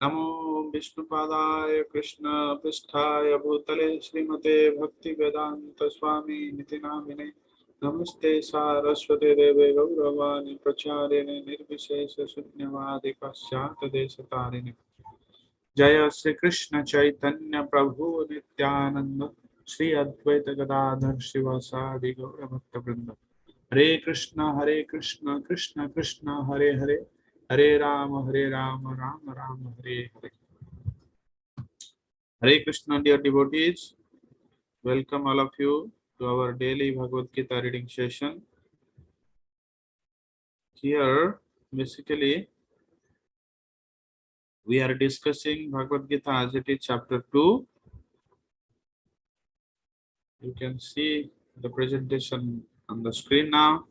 नमो विष्णुपादाय कृष्ण पृष्ठाय भूतले श्रीमते भक्ति वेदांत स्वामी निति नामिने नमस्ते सारस्वते देवे गौरवाणी प्रचारिणे निर्विशेष शून्यवादि पाश्चात्य देशतारिणे जय श्री कृष्ण चैतन्य प्रभु नित्यानंद श्री अद्वैत गदाधर शिवासादि गौर भक्त वृंद हरे Krishna Krishna Krishna Hare Hare Hare Ram Ram Ram Hare Hare. Hare Krishna, dear devotees. Welcome all of you to our daily Bhagavad Gita reading session. Here, basically, we are discussing Bhagavad Gita as it is chapter 2. You can see the presentation on the screen now.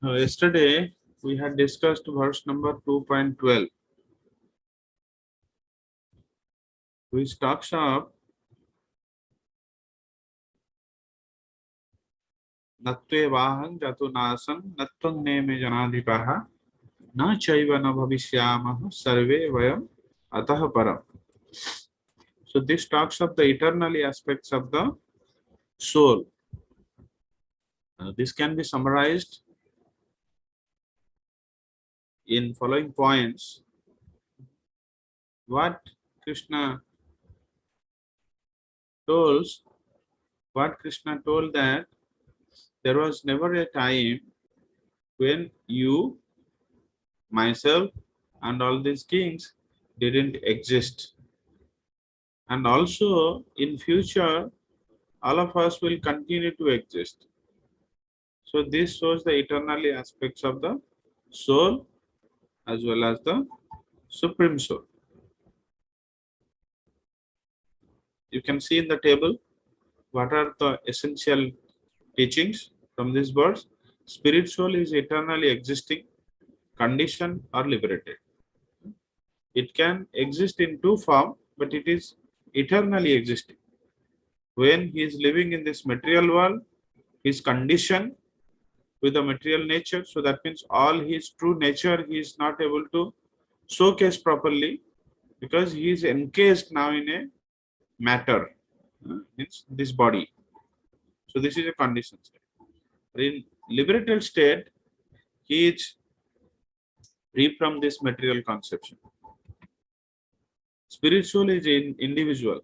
Yesterday, we had discussed verse number 2.12, which talks of Natve Vahang Jatu Nasam Natvam Neme Janadipaha Na Chaiva Na Bhavishyamaha Sarve Vayam Atah Param. So this talks of the eternal aspects of the soul. This can be summarized in following points. What Krishna told, what Krishna told that there was never a time when you, myself, and all these kings didn't exist. And also in future, all of us will continue to exist. So this shows the eternal aspects of the soul as well as the supreme soul. You can see in the table what are the essential teachings from this verse. Spirit soul is eternally existing, conditioned or liberated. It can exist in two forms, but it is eternally existing. When he is living in this material world, he is conditioned with the material nature. So that means all his true nature he is not able to showcase properly because he is encased now in a matter, means this body. So this is a conditioned state. In liberated state, he is free from this material conception. Spiritual is individual.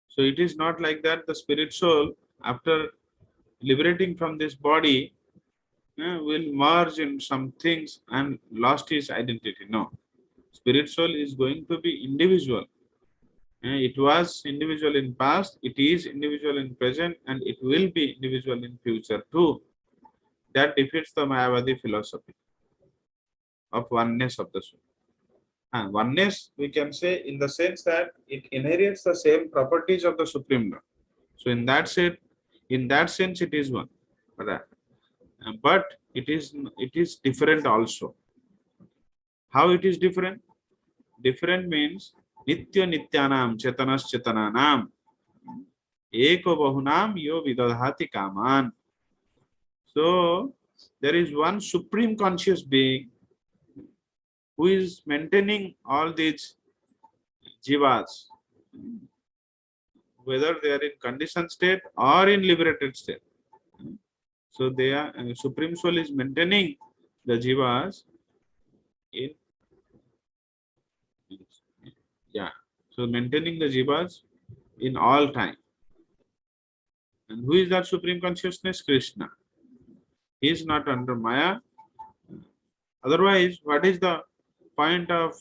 So it is not like that the spirit soul, after liberating from this body, will merge in some things and lost his identity. No. Spirit soul is going to be individual. It was individual in past, it is individual in present, and it will be individual in future too. That defeats the Mayavadi philosophy of oneness of the soul. And oneness, we can say in the sense that it inherits the same properties of the Supreme Lord. So in that sense, it is one. But it is different also. How it is different? Different means Nitya Nityanam Chetanas Chetananam Eko Bahunam Yo Vidadhati Kaman. So there is one supreme conscious being who is maintaining all these jivas, whether they are in conditioned state or in liberated state. So they are supreme soul is maintaining the jivas in, yeah. So maintaining the jivas in all time. And who is that supreme consciousness? Krishna. He is not under Maya. Otherwise, what is the point of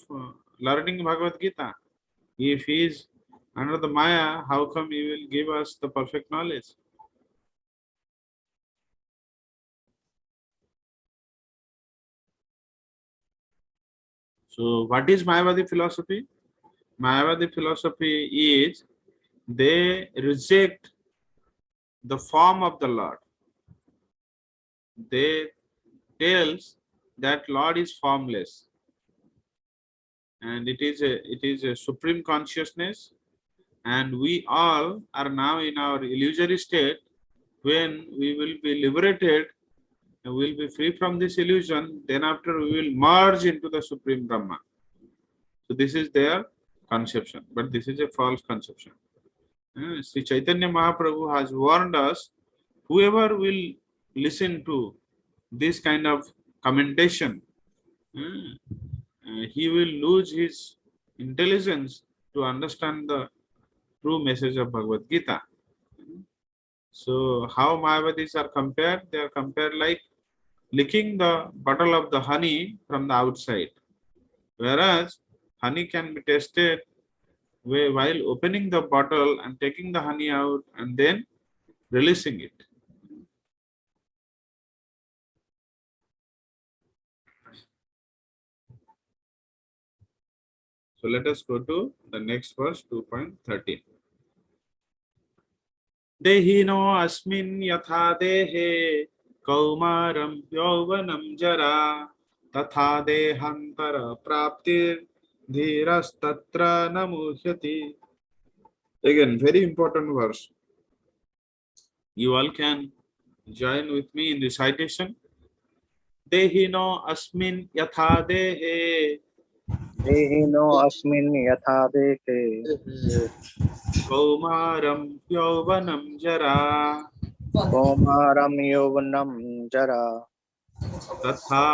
learning Bhagavad Gita? If he is under the Maya, how come he will give us the perfect knowledge? So, what is Mayavadi philosophy? Mayavadi philosophy is they reject the form of the Lord. They tells that Lord is formless, and it is a supreme consciousness, and we all are now in our illusory state. When we will be liberated, and we will be free from this illusion. Then after we will merge into the Supreme Brahma. So this is their conception, but this is a false conception. Sri Chaitanya Mahaprabhu has warned us, whoever will listen to this kind of commentation, he will lose his intelligence to understand the true message of Bhagavad Gita. So how Mayavadis are compared? They are compared like licking the bottle of the honey from the outside. Whereas honey can be tasted while opening the bottle and taking the honey out and then releasing it. So let us go to the next verse 2.13. Dehino asmin yatha dehe kaumaram yauvanam jara tatha dehantara praptir dhiras tatra namuhyati. Again, very important verse. You all can join with me in recitation. Dehino asmin yatha dehe देहिनो अस्मिन् यथा देहे kaumaram yauvanam jara कौमारं यौवनं जरा तथा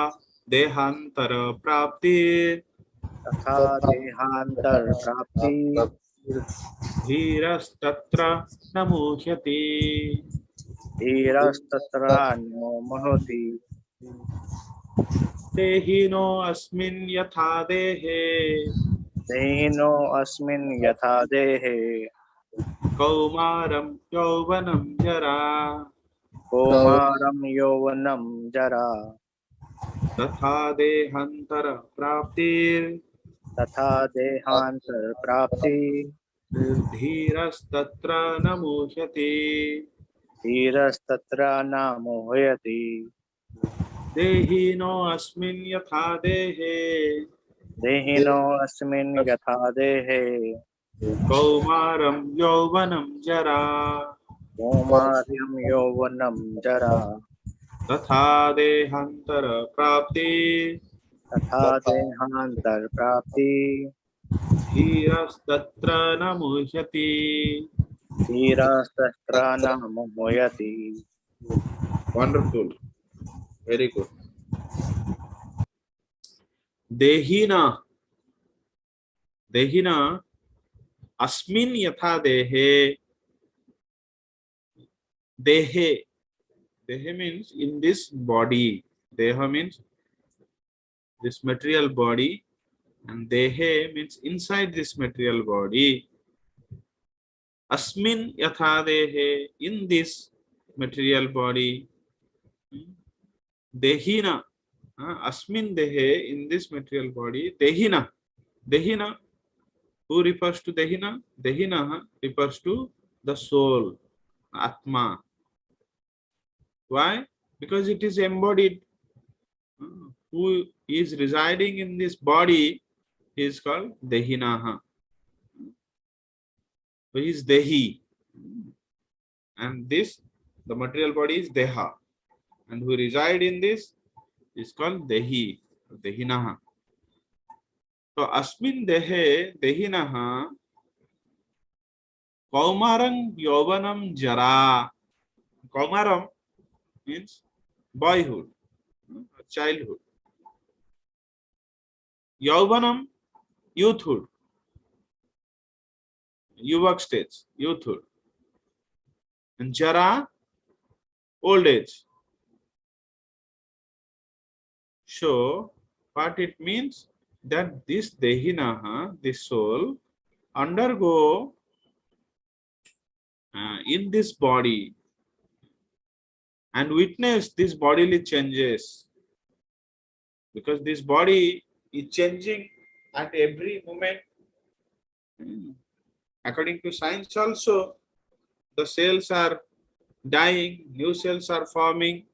देहांतर प्राप्ति तथा देहान्तरप्राप्ति धीरस्तत्र न मुह्यति. धीरस्तत्र no महति देहिनो अस्मिन् यथा देहे देहिनो अस्मिन् यथा देहे कौमारं यौवनं जरा कौमारं यौवनं जरा तथा देहांतर प्राप्ति तथा देहान्तरप्राप्ति धीरस्तत्र न मुह्यति. धीरस्तत्र न मोहयति देहिनो अस्मिन् यथा देहे देहिनो अस्मिन् यथा देहे कौमारं यौवनं जरा कौमार्यं यौवनं जरा तथा देहांतर प्राप्ति तथा देहान्तरप्राप्ति धीरस्तत्र न मुह्यति. धीरस्तत्र न मोहयति. Wonderful, very good. Dehina asmin yatha dehe. Dehe means in this body. Deha means this material body, and dehe means inside this material body. Asmin yatha dehe, in this material body. Dehina, asmin dehe, in this material body. Dehina, who refers to Dehina? Dehina refers to the soul, Atma. Why? Because it is embodied. Who is residing in this body is called Dehinaha. So he is Dehi. And this, the material body is Deha. And who reside in this is called Dehi, Dehinaha. So Asmin Dehe, Dehinaha, Kaumarang Yovanam Jara. Kaumaram means boyhood, childhood. Yauvanam, youthhood. Yuvak stage, youthhood. And Jara, old age. So, what it means? That this Dehinaha, this soul, undergo in this body and witness these bodily changes, because this body is changing at every moment. According to science also, the cells are dying, new cells are forming,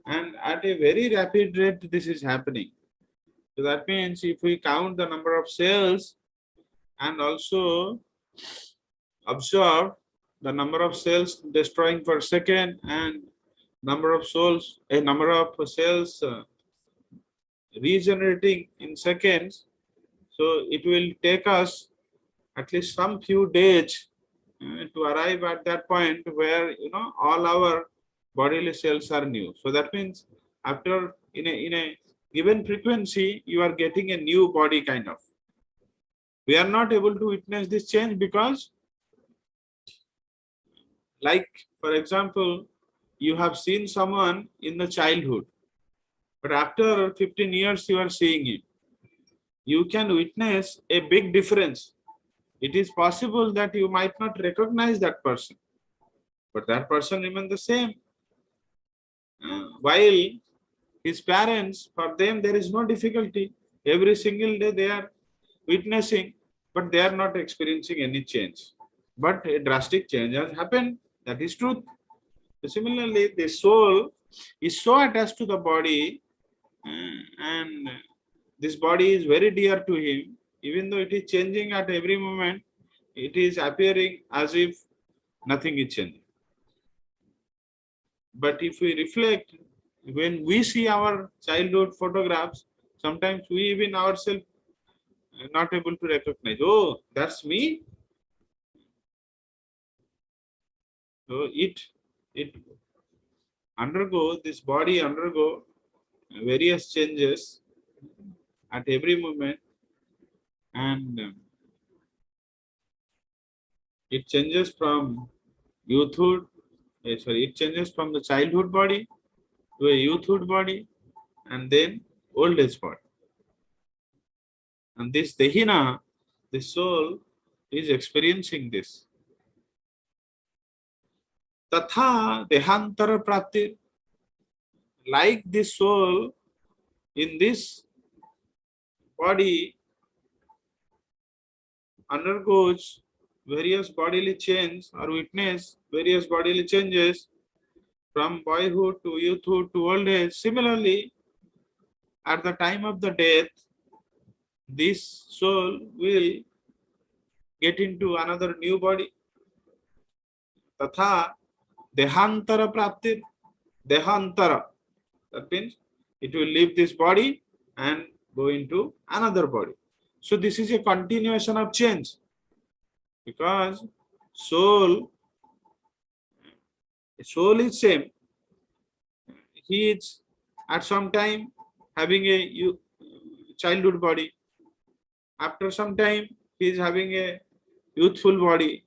and at a very rapid rate this is happening. So that means if we count the number of cells and also observe the number of cells destroying per second and number of souls, a number of cells regenerating in seconds. So it will take us at least some few days to arrive at that point where all our bodily cells are new. So that means after in a given frequency, you are getting a new body kind of. We are not able to witness this change because, like for example, you have seen someone in the childhood, but after 15 years you are seeing him. You can witness a big difference. It is possible that you might not recognize that person, but that person remains the same. While his parents, for them there is no difficulty. Every single day they are witnessing, but they are not experiencing any change. But a drastic change has happened. That is truth. Similarly, the soul is so attached to the body, and this body is very dear to him. Even though it is changing at every moment, it is appearing as if nothing is changing. But if we reflect, when we see our childhood photographs, sometimes we even ourselves are not able to recognize, oh, that's me. So it this body undergo various changes at every moment, and it changes from youthhood, it changes from the childhood body to a youthhood body, and then old age body. And this Dehina, the soul, is experiencing this. Tatha Dehantara Prapti, like this soul in this body undergoes various bodily change or witness various bodily changes from boyhood to youthhood to old age. Similarly, at the time of the death, this soul will get into another new body. Tatha Dehantara Prapti, Dehantara. That means it will leave this body and go into another body. So this is a continuation of change, because soul is same. He is at some time having a childhood body. After some time, he is having a youthful body.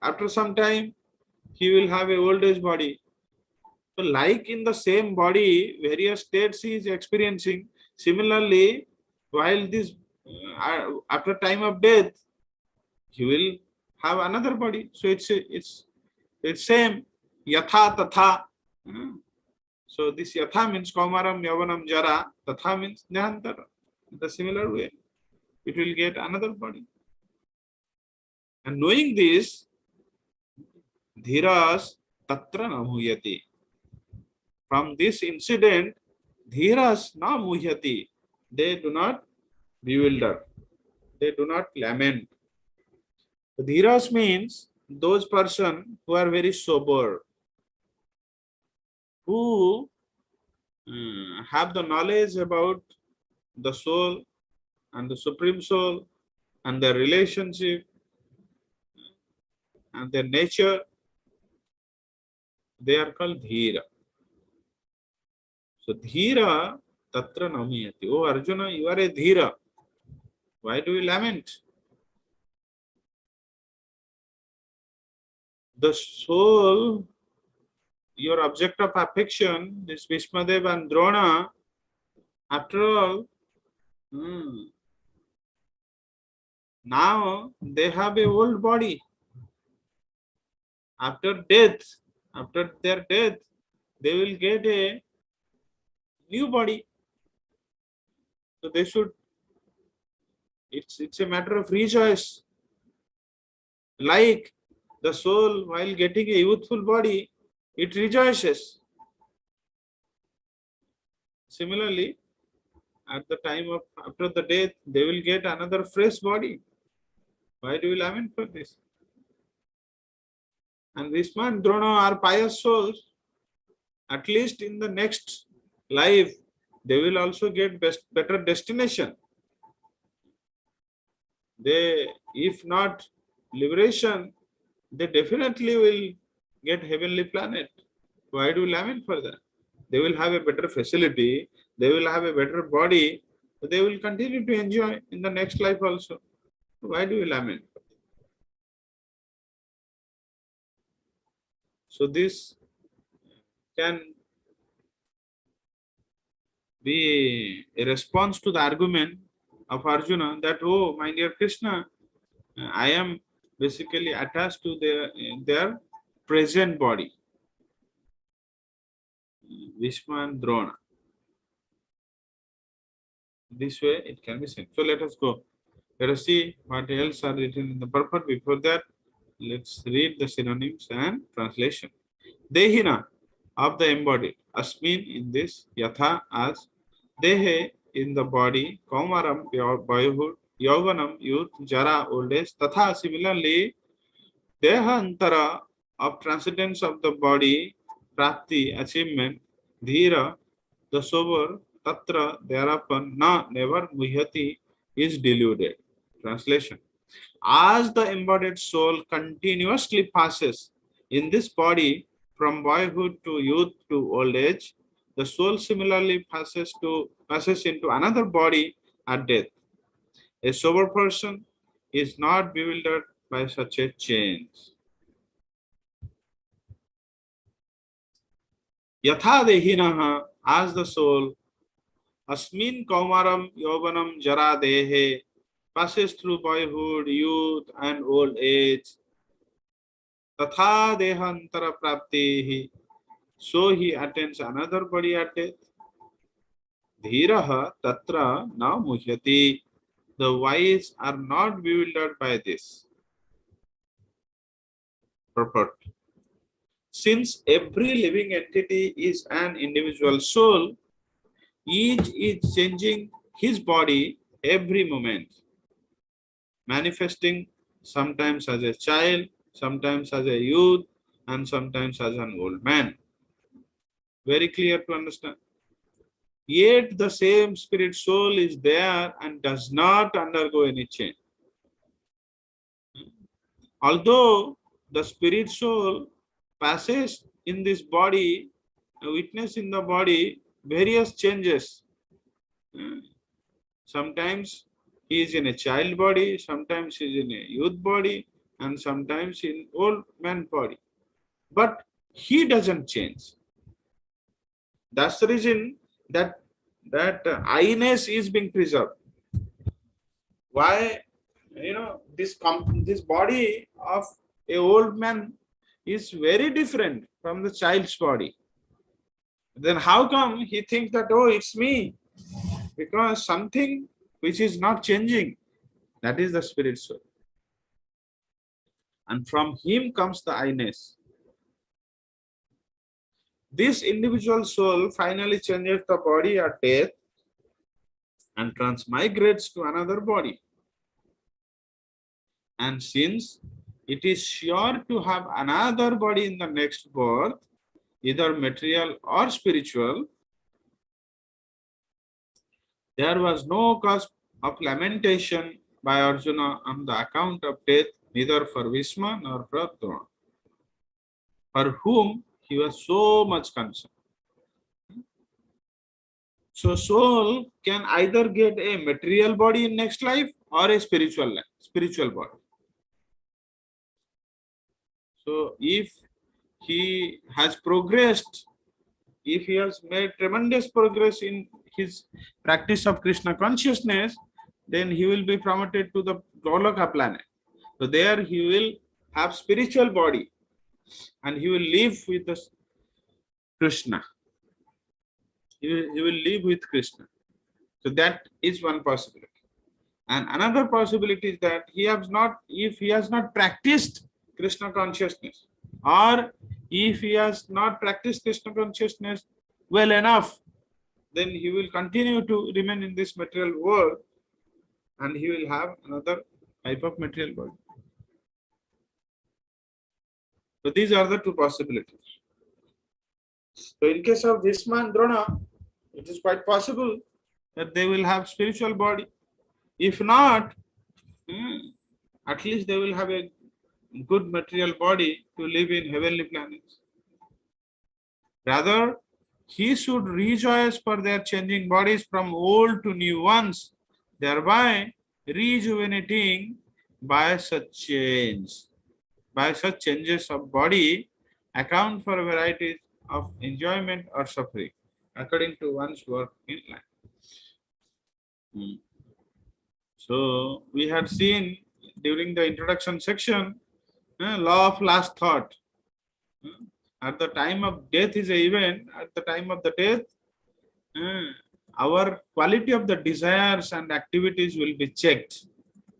After some time, he will have a old age body. So like in the same body, various states he is experiencing. Similarly, while this after time of death, he will have another body. So it's same. Yatha tatha. So this yatha means kaumaram, yavanam, jara. Tatha means nihantara. In the similar way, it will get another body. And knowing this, dhiras tatra namuyati. From this incident, dhiras na muhyati. They do not bewilder. They do not lament. Dhiras means those person who are very sober, who have the knowledge about the soul and the supreme soul and their relationship and their nature. They are called dhira. So dhira tatra namiyati. Oh Arjuna, you are a dhira. Why do you lament? The soul, your object of affection, this Bhishmadev and Drona, after all, now they have a old body. After their death, they will get a new body. So they should, it's a matter of rejoice. Like the soul, while getting a youthful body, it rejoices. Similarly, at the time of after the death, they will get another fresh body. Why do you lament for this? And Bhishma and Drona are pious souls, at least in the next life, they will also get better destination. They, if not liberation, they definitely will get heavenly planet. Why do you lament for that? They will have a better facility, they will have a better body, they will continue to enjoy in the next life also. Why do you lament? So this can be a response to the argument of Arjuna that, oh, my dear Krishna, I am basically attached to their present body, Bhishma and Drona. This way it can be seen. So let us go. Let us see what else are written in the purport. Before that, let's read the synonyms and translation. Dehina, of the embodied. Asmin, in this. Yatha, as. Dehe, in the body. Kaumaram, boyhood. Yauvanam, youth. Jara, old age. Tatha, similarly. Deha antara, of transcendence of the body. Prapti, achievement. Dhira, the sober. Tatra, thereupon. Na, never. Muhyati, is deluded. Translation. As the embodied soul continuously passes in this body from boyhood to youth to old age, the soul similarly passes into another body at death. A sober person is not bewildered by such a change. Yatha dehinaha, as the soul, asmin kaumaram yovanam jara dehe, passes through boyhood, youth, and old age. Tatha dehantara prapti, so he attains another body at death. Dhiraha tatra na muhyati, the wise are not bewildered by this. Purport. Since every living entity is an individual soul, each is changing his body every moment, manifesting sometimes as a child, sometimes as a youth, and sometimes as an old man. Very clear to understand. Yet the same spirit soul is there and does not undergo any change. Although the spirit soul passes in this body, witness in the body various changes. Sometimes he is in a child body, sometimes he is in a youth body, and sometimes in old man body. But he doesn't change. That's the reason that I-ness is being preserved. Why? This body of a old man is very different from the child's body. Then how come he thinks that, oh, it's me? Because something which is not changing, that is the spirit soul. And from him comes the I-ness. This individual soul finally changes the body at death and transmigrates to another body. And since it is sure to have another body in the next birth, either material or spiritual, there was no cause of lamentation by Arjuna on the account of death, neither for Bhishma nor for Drona, for whom he was so much concerned. So soul can either get a material body in next life or a spiritual body. So if he has progressed, if he has made tremendous progress in his practice of Krishna consciousness, then he will be promoted to the Goloka planet. So there he will have spiritual body and he will live with the Krishna. He will live with Krishna. So that is one possibility. And another possibility is that if he has not practiced Krishna consciousness, or if he has not practiced Krishna consciousness well enough, then he will continue to remain in this material world and he will have another type of material body. So these are the two possibilities. So in case of Bhishma and Drona, it is quite possible that they will have spiritual body. If not, at least they will have a good material body to live in heavenly planets. Rather, he should rejoice for their changing bodies from old to new ones, thereby rejuvenating by such change. By such changes of body, account for varieties of enjoyment or suffering, according to one's work in life. So, we had seen during the introduction section, law of last thought. At the time of death is a event, at the time of the death, our quality of the desires and activities will be checked.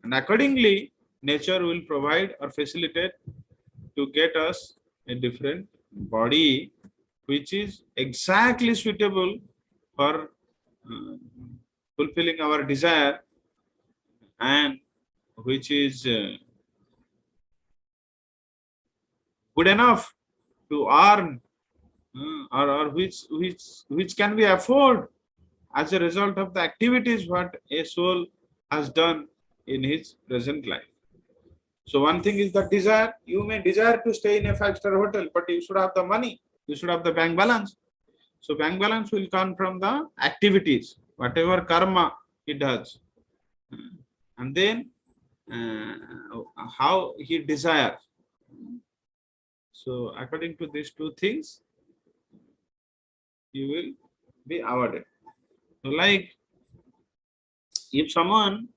And accordingly, nature will provide or facilitate to get us a different body which is exactly suitable for fulfilling our desire and which is good enough to earn or which can be afford as a result of the activities what a soul has done in his present life. So one thing is the desire. You may desire to stay in a 5-star hotel, but you should have the money. You should have the bank balance. So bank balance will come from the activities, whatever karma he does. And then how he desires. So according to these two things, you will be awarded. So like if someone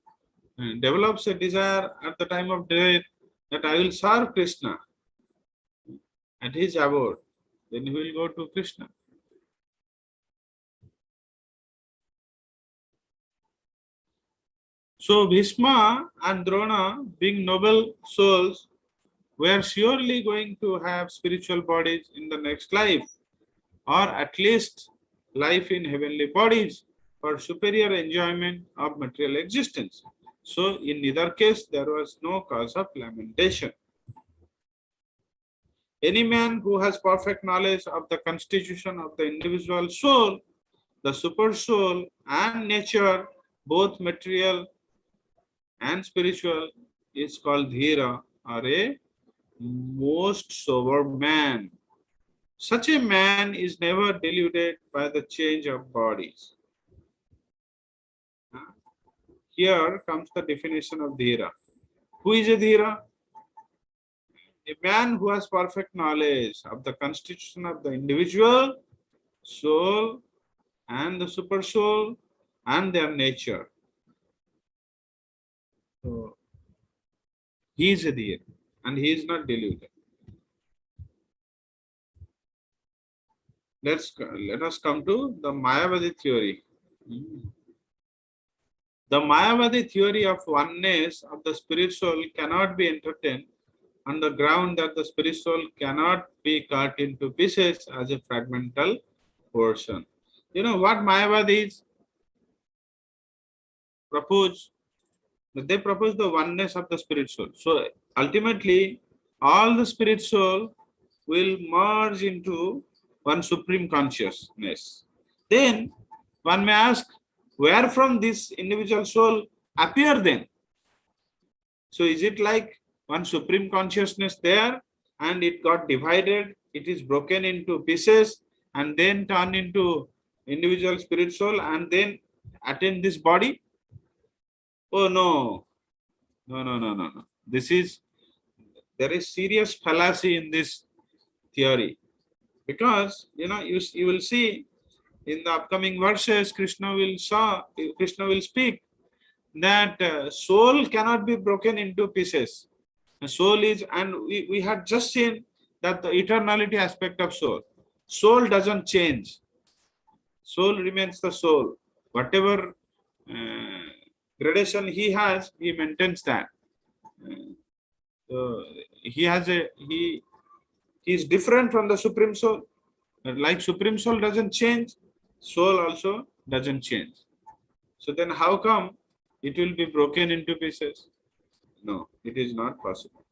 develops a desire at the time of death that I will serve Krishna at his abode, then he will go to Krishna. So Bhishma and Drona, being noble souls, were surely going to have spiritual bodies in the next life, or at least life in heavenly bodies for superior enjoyment of material existence. So in either case, there was no cause of lamentation. Any man who has perfect knowledge of the constitution of the individual soul, the super soul and nature, both material and spiritual, is called Dhira, or a most sober man. Such a man is never deluded by the change of bodies. Here comes the definition of Dhira. Who is a Dhira? A man who has perfect knowledge of the constitution of the individual soul and the super soul and their nature. So, he is a Dhira and he is not deluded. Let us come to the Mayavadi theory. The Mayavadi theory of oneness of the spirit soul cannot be entertained on the ground that the spirit soul cannot be cut into pieces as a fragmental portion. You know what Mayavadis propose? They propose the oneness of the spirit soul. So ultimately, all the spirit soul will merge into one supreme consciousness. Then one may ask, where from this individual soul appear then? So is it like one supreme consciousness there and it got divided, it is broken into pieces and then turned into individual spirit soul and then attain this body? Oh no. No. There is serious fallacy in this theory. Because you will see in the upcoming verses, Krishna will speak that soul cannot be broken into pieces. Soul is, and we had just seen that the eternality aspect of soul. Soul doesn't change. Soul remains the soul. Whatever gradation he has, he maintains that. So he is different from the supreme soul. Like supreme soul doesn't change, soul also doesn't change. So then how come it will be broken into pieces? No, it is not possible.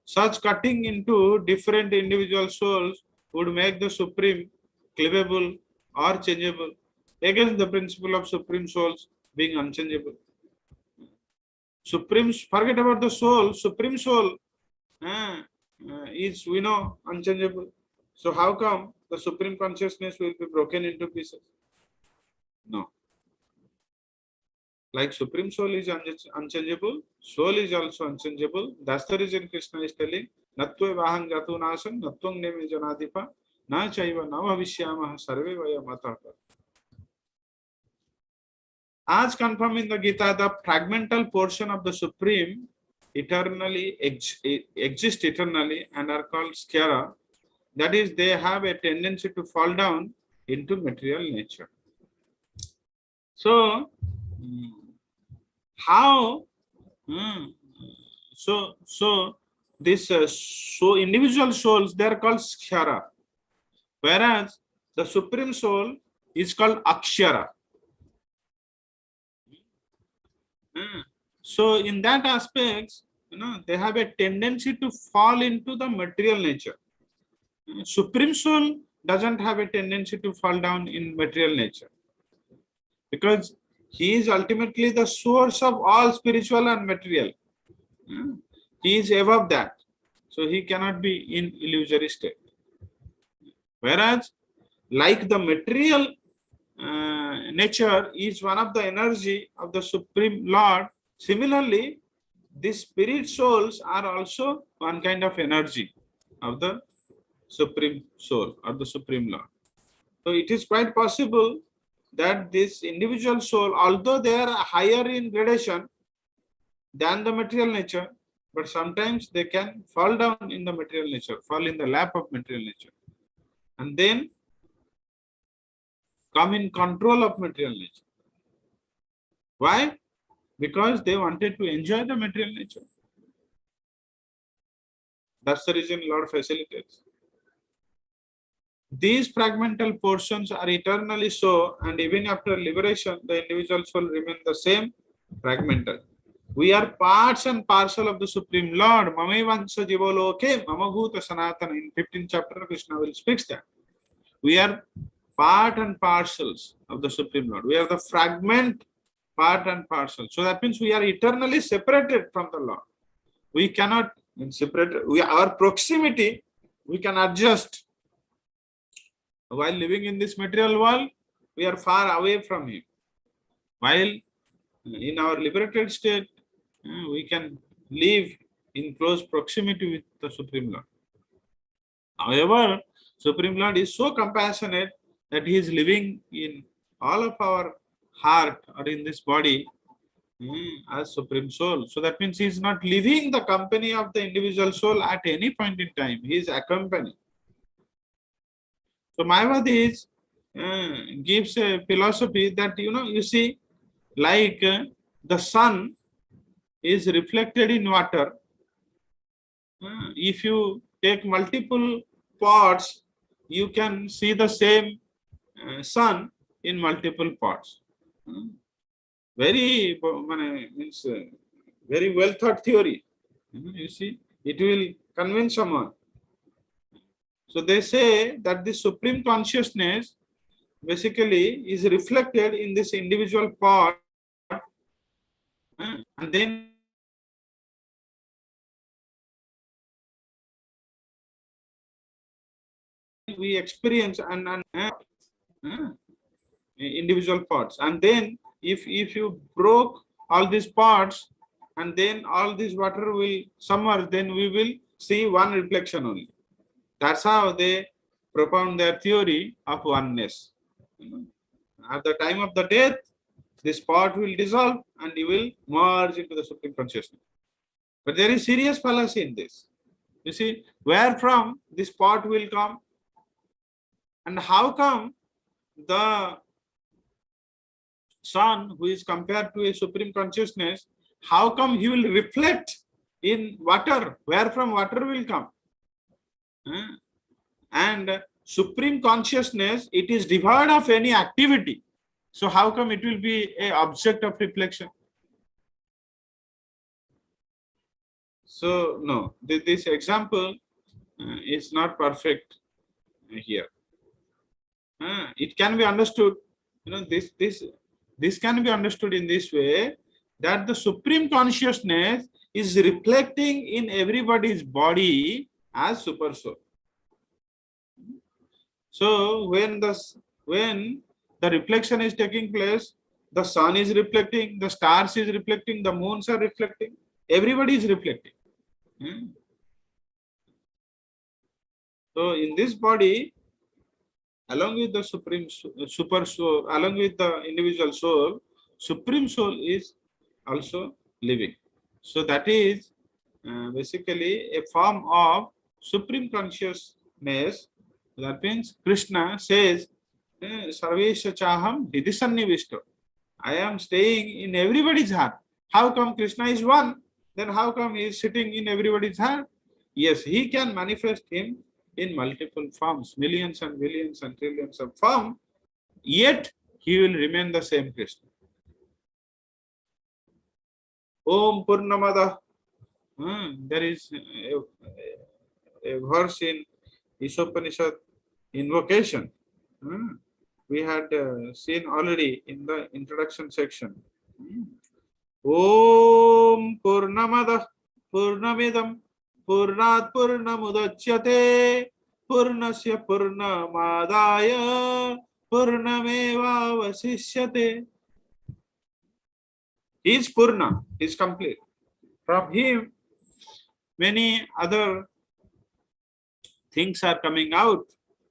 Such cutting into different individual souls would make the supreme cleavable or changeable against the principle of supreme souls being unchangeable. Supreme, forget about the soul, supreme soul is, we know, unchangeable. So how come the supreme consciousness will be broken into pieces? No. Like supreme soul is unchangeable, soul is also unchangeable. That's the reason Krishna is telling, Natve vahang jatu nasam, natvang neme janadipa, na chaiva na bhavishyamah sarve vaya matah. As confirmed in the Gita, the fragmental portion of the supreme eternally exist eternally and are called skara. That is, they have a tendency to fall down into material nature. So, how? So this so individual souls, they are called skara, whereas the supreme soul is called akshara. So in that aspect, they have a tendency to fall into the material nature. Supreme soul doesn't have a tendency to fall down in material nature, because he is ultimately the source of all spiritual and material. He is above that, so he cannot be in illusory state. Whereas, like the material nature is one of the energy of the Supreme Lord, similarly, the spirit souls are also one kind of energy of the Supreme Soul or the Supreme Lord. So it is quite possible that this individual soul, although they are higher in gradation than the material nature, but sometimes they can fall down in the material nature, fall in the lap of material nature, and then come in control of material nature. Why? Because they wanted to enjoy the material nature. That's the reason Lord facilitates. These fragmental portions are eternally so, and even after liberation, the individual soul remains the same fragmental. We are parts and parcel of the Supreme Lord. Mamavansa jivoloke mamabhuta sanatana. In 15th chapter, Krishna will speak that. We are part and parcels of the Supreme Lord. We are the fragment, part and parcel. So that means we are eternally separated from the Lord. We cannot separate. Our proximity, we can adjust. While living in this material world, we are far away from Him. While in our liberated state, we can live in close proximity with the Supreme Lord. However, Supreme Lord is so compassionate that He is living in all of our heart or in this body as Supreme Soul. So that means He is not leaving the company of the individual soul at any point in time. He is accompanying. So Mayavadis gives a philosophy that, you see, like the sun is reflected in water. If you take multiple pots, you can see the same sun in multiple pots. Very means very well thought theory. You see, it will convince someone. So they say that the supreme consciousness basically is reflected in this individual pot, and then we experience and individual parts. And then if you broke all these parts, and then all this water will submerge, then we will see one reflection only. That's how they propound their theory of oneness. At the time of the death, this part will dissolve and you will merge into the Supreme Consciousness. But there is serious fallacy in this. You see, where from this part will come, and how come the sun, who is compared to a Supreme Consciousness, how come he will reflect in water? Where from water will come? And Supreme Consciousness, it is devoid of any activity. So how come it will be an object of reflection? So no, this example is not perfect here. It can be understood, this can be understood in this way, that the supreme consciousness is reflecting in everybody's body as super soul. So when the reflection is taking place, the sun is reflecting, the stars is reflecting, the moons are reflecting, everybody is reflecting. So in this body, along with the super soul, along with the individual soul, supreme soul is also living. So that is basically a form of supreme consciousness. That means Krishna says, Sarvesha Chaham Hridisannivishto. I am staying in everybody's heart. How come Krishna is one? Then how come he is sitting in everybody's heart? Yes, he can manifest him in multiple forms, millions and billions and trillions of forms, yet he will remain the same Krishna. Om Purnamada. There is a verse in Ishopanishad invocation. We had seen already in the introduction section. Om Purnamada Purnamidam Purnat Purnamudachyate Purnasya Purnamadaya Purnameva Vasishyate. He is Purna, he is complete. From him, many other things are coming out.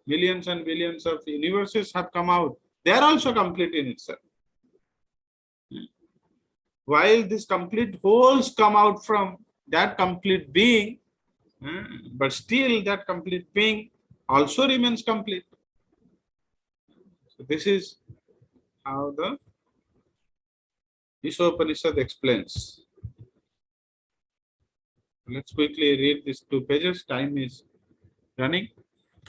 Millions and billions of universes have come out. They are also complete in itself. While these complete wholes come out from that complete being, but still that complete being also remains complete. So this is how the Ishopanishad explains. Let's quickly read these 2 pages. Time is running.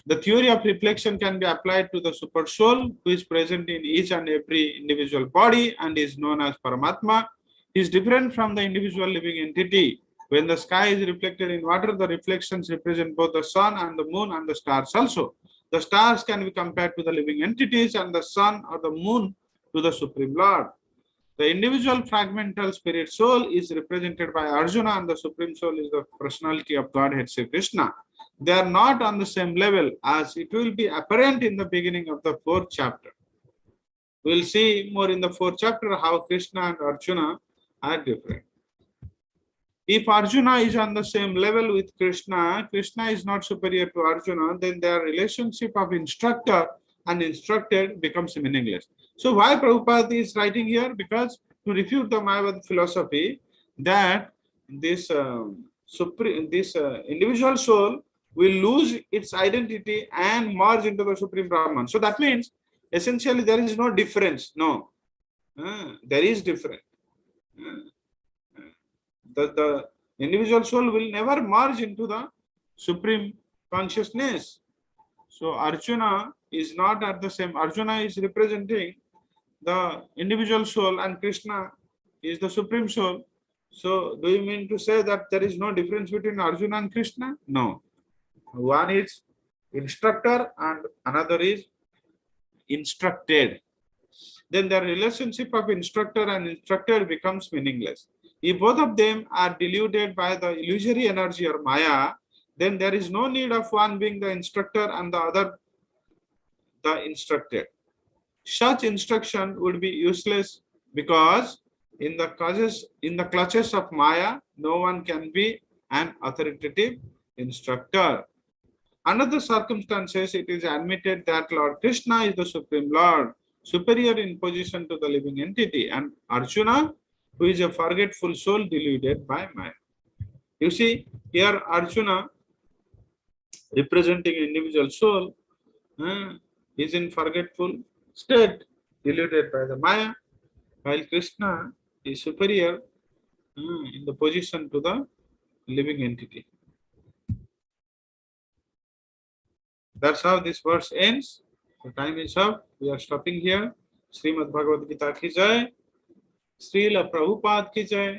The theory of reflection can be applied to the super soul, who is present in each and every individual body and is known as Paramatma. He is different from the individual living entity. When the sky is reflected in water, the reflections represent both the sun and the moon and the stars also. The stars can be compared to the living entities and the sun or the moon to the Supreme Lord. The individual fragmental spirit soul is represented by Arjuna and the Supreme Soul is the personality of Godhead Sri Krishna. They are not on the same level, as it will be apparent in the beginning of the 4th chapter. We will see more in the 4th chapter how Krishna and Arjuna are different. If Arjuna is on the same level with Krishna, Krishna is not superior to Arjuna, then their relationship of instructor and instructed becomes meaningless. So why Prabhupada is writing here? Because to refute the Mayavad philosophy that this individual soul will lose its identity and merge into the Supreme Brahman. So that means essentially there is no difference. No, there is difference. The individual soul will never merge into the Supreme Consciousness. So Arjuna is not at the same. Arjuna is representing the individual soul and Krishna is the Supreme Soul. So do you mean to say that there is no difference between Arjuna and Krishna? No. One is instructor and another is instructed. Then the relationship of instructor and instructed becomes meaningless. If both of them are deluded by the illusory energy or Maya, then there is no need of one being the instructor and the other the instructed. Such instruction would be useless because in the clutches of Maya, no one can be an authoritative instructor. Under the circumstances, it is admitted that Lord Krishna is the Supreme Lord, superior in position to the living entity, and Arjuna, who is a forgetful soul deluded by Maya. You see, here Arjuna, representing individual soul, is in forgetful state, deluded by the Maya, while Krishna is superior in the position to the living entity. That's how this verse ends. The time is up. We are stopping here. Srimad Bhagavad Gita ki jai. Srila Prabhupada ki jai.